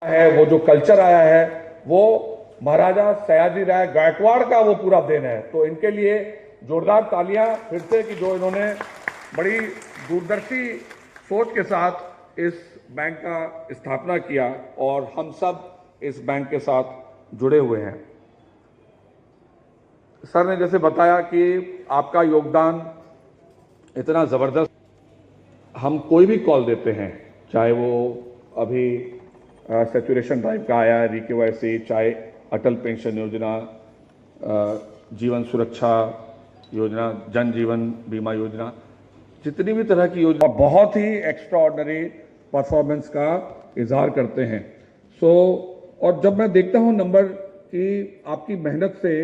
है, वो जो कल्चर आया है, वो महाराजा सयाजी राय गायकवाड़ का वो पूरा देन है। तो इनके लिए जोरदार तालियां फिर से कि जो इन्होंने बड़ी दूरदर्शी सोच के साथ इस बैंक का स्थापना किया और हम सब इस बैंक के साथ जुड़े हुए हैं। सर ने जैसे बताया कि आपका योगदान इतना ज़बरदस्त, हम कोई भी कॉल देते हैं, चाहे वो अभी सैचुरेशन ड्राइव का आया, रीकेवाईसी, चाहे अटल पेंशन योजना, जीवन सुरक्षा योजना, जन जीवन बीमा योजना, जितनी भी तरह की योजना बहुत ही एक्स्ट्रा ऑर्डिनरी परफॉर्मेंस का इजहार करते हैं। और जब मैं देखता हूं नंबर कि आपकी मेहनत से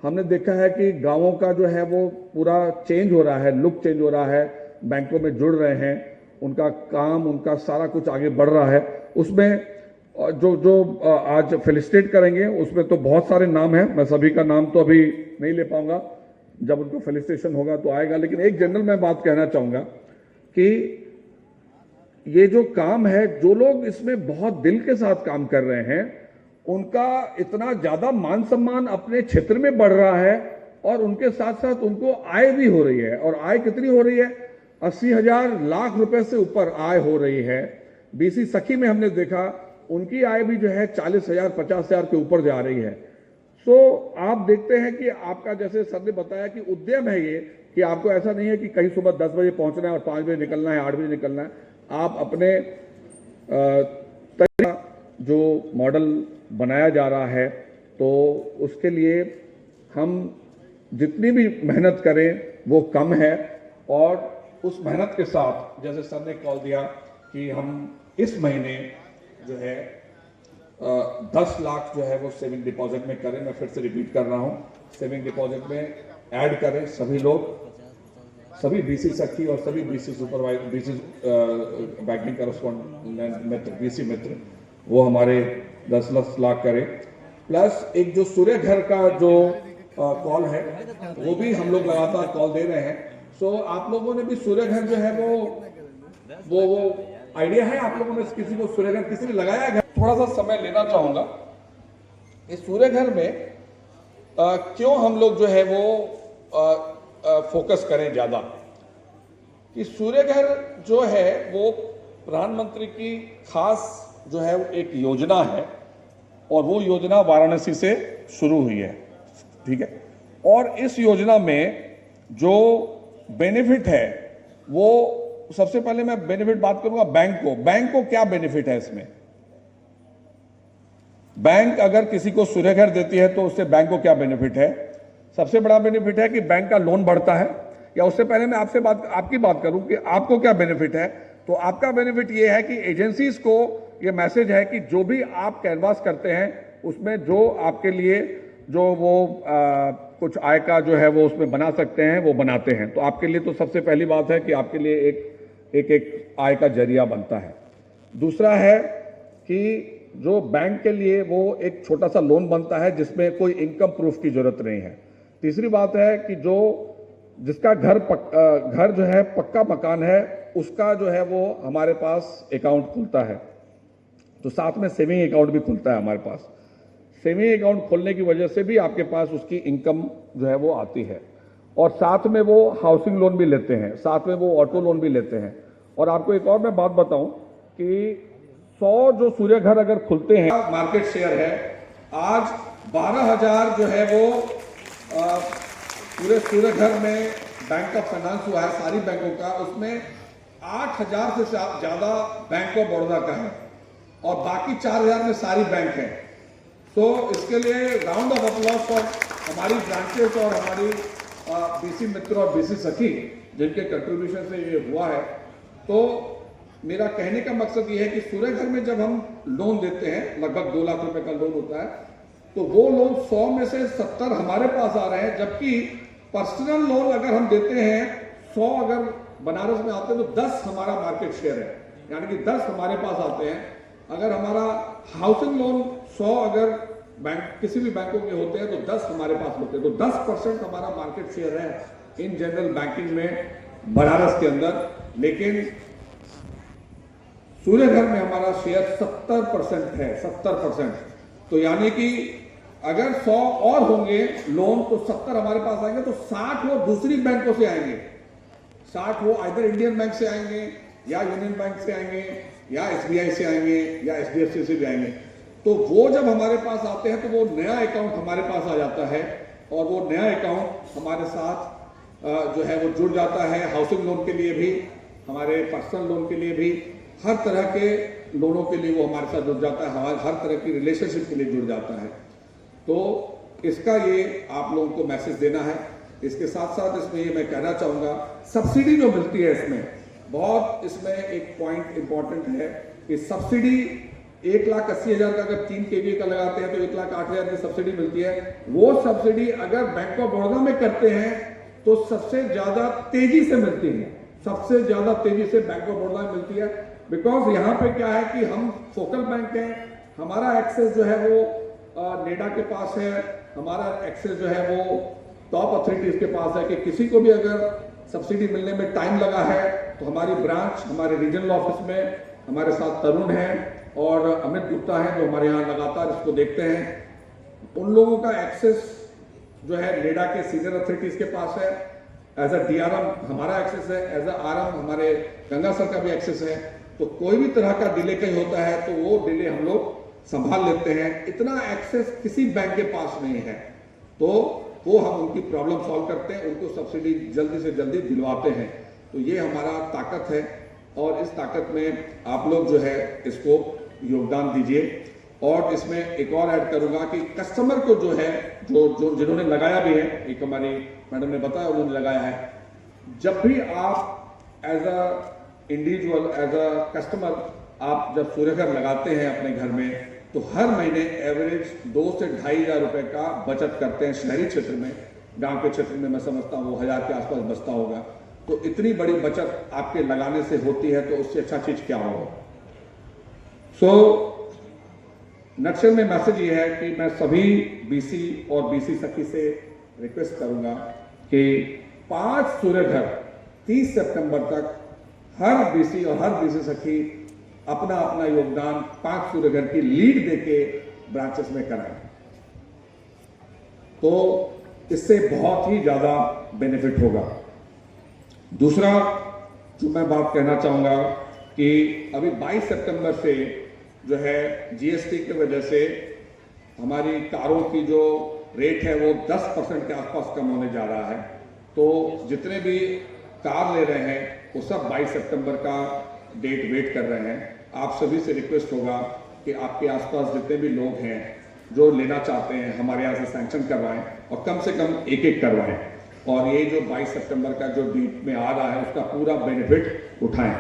हमने देखा है कि गांवों का जो है वो पूरा चेंज हो रहा है, लुक चेंज हो रहा है, बैंकों में जुड़ रहे हैं, उनका काम, उनका सारा कुछ आगे बढ़ रहा है। उसमें जो आज फेलिसिटेट करेंगे उसमें तो बहुत सारे नाम हैं, मैं सभी का नाम तो अभी नहीं ले पाऊंगा, जब उनको फेलिसिटेशन होगा तो आएगा। लेकिन एक जनरल मैं बात कहना चाहूंगा कि ये जो काम है, जो लोग इसमें बहुत दिल के साथ काम कर रहे हैं, उनका इतना ज्यादा मान सम्मान अपने क्षेत्र में बढ़ रहा है और उनके साथ साथ उनको आय भी हो रही है। और आय कितनी हो रही है? 80,000 लाख रुपए से ऊपर आय हो रही है। बीसी सखी में हमने देखा उनकी आय भी जो है 40,000 50,000 के ऊपर जा रही है। आप देखते हैं कि आपका, जैसे सर ने बताया कि उद्यम है ये, कि आपको ऐसा नहीं है कि कहीं सुबह 10 बजे पहुंचना है और 5 बजे निकलना है, 8 बजे निकलना है। आप अपने जो मॉडल बनाया जा रहा है, तो उसके लिए हम जितनी भी मेहनत करें वो कम है। और उस मेहनत के साथ, जैसे सर ने कॉल दिया कि हम इस महीने जो है 10 लाख जो है वो सेविंग डिपॉजिट में करें। मैं फिर से रिपीट कर रहा हूं, सेविंग डिपॉजिट में ऐड करें सभी लोग, सभी बीसी सखी और सभी BC supervisor, BC banking correspondent मित्र, बीसी मित्र, वो हमारे 10 लाख करें। प्लस एक जो सूर्य घर का जो कॉल है, वो भी हम लोग लगातार कॉल दे रहे हैं। आप लोगों ने भी सूर्य घर जो है वो आइडिया है, आप लोगों ने किसी को सूर्य घर किसी ने लगाया है? थोड़ा सा समय लेना चाहूंगा। इस सूर्य घर में क्यों हम लोग जो है वो फोकस करें ज्यादा, कि सूर्य घर जो है वो प्रधानमंत्री की खास जो है एक योजना है और वो योजना वाराणसी से शुरू हुई है, ठीक है। और इस योजना में जो बेनिफिट है, वो सबसे पहले मैं बेनिफिट बात करूंगा बैंक को क्या बेनिफिट है इसमें। बैंक अगर किसी को सूर्य घर देती है तो उससे बैंक को क्या बेनिफिट है? सबसे बड़ा बेनिफिट है कि बैंक का लोन बढ़ता है। या उससे पहले मैं आपकी बात करूं कि आपको क्या बेनिफिट है, तो आपका बेनिफिट यह है कि एजेंसीज को यह मैसेज है कि जो भी आप कैनवास करते हैं उसमें जो आपके लिए जो वो कुछ आय का जो है वो उसमें बना सकते हैं, वो बनाते हैं। तो आपके लिए तो सबसे पहली बात है कि आपके लिए एक आय का जरिया बनता है। दूसरा है कि जो बैंक के लिए वो एक छोटा सा लोन बनता है जिसमें कोई इनकम प्रूफ की जरूरत नहीं है। तीसरी बात है कि जिसका घर जो है पक्का मकान है, उसका जो है वो हमारे पास अकाउंट खुलता है, तो साथ में सेविंग अकाउंट भी खुलता है हमारे पास। सेविंग अकाउंट खोलने की वजह से भी आपके पास उसकी इनकम जो है वो आती है। और साथ में वो हाउसिंग लोन भी लेते हैं, साथ में वो ऑटो लोन भी लेते हैं। और आपको एक और मैं बात बताऊं कि 100 जो सूर्य घर अगर खुलते हैं, मार्केट शेयर है आज 12,000 जो है वो पूरे सूर्य घर में बैंक का फाइनेंस हुआ है सारी बैंकों का, उसमें 8,000 से ज्यादा बैंक ऑफ बड़ौदा का है और बाकी 4,000 में सारी बैंक है। तो इसके लिए राउंड ऑफ अप्लॉज फॉर हमारी ब्रांचेस और हमारी बीसी मित्र और बीसी सखी जिनके कंट्रीब्यूशन से ये हुआ है। तो मेरा कहने का मकसद ये है कि सूर्य घर में जब हम लोन देते हैं, लगभग 2 लाख रुपए का लोन होता है, तो वो लोन 100 में से 70 हमारे पास आ रहे हैं। जबकि पर्सनल लोन अगर हम देते हैं 100 अगर बनारस में आते हैं तो 10 हमारा मार्केट शेयर है, यानी कि 10 हमारे पास आते हैं। अगर हमारा हाउसिंग लोन 100 अगर बैंक किसी भी बैंकों के होते हैं तो 10 हमारे पास होते हैं, तो 10% हमारा मार्केट शेयर है इन जनरल बैंकिंग में बनारस के अंदर। लेकिन सूर्यघर में हमारा शेयर 70% है, 70%। तो यानी कि अगर 100 और होंगे लोन तो 70 हमारे पास आएंगे, तो 60 वो दूसरी बैंकों से आएंगे। 60 वो आइदर इंडियन बैंक से आएंगे या यूनियन बैंक से आएंगे या SBI से आएंगे या HDFC से भी आएंगे। तो वो जब हमारे पास आते हैं तो वो नया अकाउंट हमारे पास आ जाता है और वो नया अकाउंट हमारे साथ जो है वो जुड़ जाता है। हाउसिंग लोन के लिए भी, हमारे पर्सनल लोन के लिए भी, हर तरह के लोनों के लिए वो हमारे साथ जुड़ जाता है, हमारे हर तरह की रिलेशनशिप के लिए जुड़ जाता है। तो इसका ये आप लोगों को मैसेज देना है। इसके साथ साथ इसमें ये मैं कहना चाहूँगा, सब्सिडी जो मिलती है इसमें बहुत, इसमें एक पॉइंट इंपॉर्टेंट है कि सब्सिडी 1,80,000 का अगर 3 kVA का लगाते हैं तो 1,08,000 की सब्सिडी मिलती है। वो सब्सिडी अगर बैंक ऑफ बड़ौदा में करते हैं तो सबसे ज्यादा तेजी से मिलती है, सबसे ज्यादा तेजी से बैंक ऑफ बड़ौदा में मिलती है। बिकॉज यहाँ पे क्या है कि हम फोकल बैंक हैं, हमारा एक्सेस जो है वो नेडा के पास है, हमारा एक्सेस जो है वो टॉप अथॉरिटीज के पास है कि किसी को भी अगर सब्सिडी मिलने में टाइम लगा है तो हमारी ब्रांच, हमारे रीजनल ऑफिस में हमारे साथ तरुण है और अमित गुप्ता है जो हमारे यहाँ लगातार इसको देखते हैं। उन लोगों का एक्सेस जो है नेडा के सीनियर अथॉरिटीज के पास है। एज अ DRM हमारा एक्सेस है, एज अ RM हमारे गंगा सर का भी एक्सेस है। तो कोई भी तरह का डिले कहीं होता है तो वो डिले हम लोग संभाल लेते हैं। इतना एक्सेस किसी बैंक के पास नहीं है, तो वो हम उनकी प्रॉब्लम सॉल्व करते हैं, उनको सब्सिडी जल्दी से जल्दी दिलवाते हैं। तो ये हमारा ताकत है और इस ताकत में आप लोग जो है इसको योगदान दीजिए। और इसमें एक और ऐड करूंगा कि कस्टमर को जो है जो जिन्होंने लगाया भी है, एक हमारी मैडम ने बताया उन्होंने लगाया है, जब भी आप as a individual, as a customer आप जब सूर्यघर लगाते हैं अपने घर में तो हर महीने एवरेज 2 से 2,500 रुपए का बचत करते हैं। शहरी क्षेत्र में, गांव के क्षेत्र में मैं समझता हूँ वो 1000 के आसपास बचता होगा। तो इतनी बड़ी बचत आपके लगाने से होती है तो उससे अच्छा चीज क्या होगा। सो नक्शल में मैसेज ये है कि मैं सभी BC और BC सखी से रिक्वेस्ट करूंगा कि 5 सूर्यघर 30 सितंबर तक हर BC और हर BC सखी अपना अपना योगदान 5 सूर्यघर की लीड देके ब्रांचेस में कराएं। तो इससे बहुत ही ज्यादा बेनिफिट होगा। दूसरा जो मैं बात कहना चाहूंगा कि अभी 22 सितंबर से जो है GST की वजह से हमारी कारों की जो रेट है वो 10% के आसपास कम होने जा रहा है। तो जितने भी कार ले रहे हैं वो सब 22 सितंबर का डेट वेट कर रहे हैं। आप सभी से रिक्वेस्ट होगा कि आपके आसपास जितने भी लोग हैं जो लेना चाहते हैं हमारे यहाँ से सैंक्शन करवाएं और कम से कम एक करवाएं और ये जो 22 सितंबर का जो डेट में आ रहा है उसका पूरा बेनिफिट उठाएं।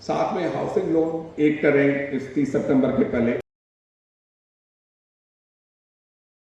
साथ में हाउसिंग लोन एक करें इस 30 सितंबर के पहले।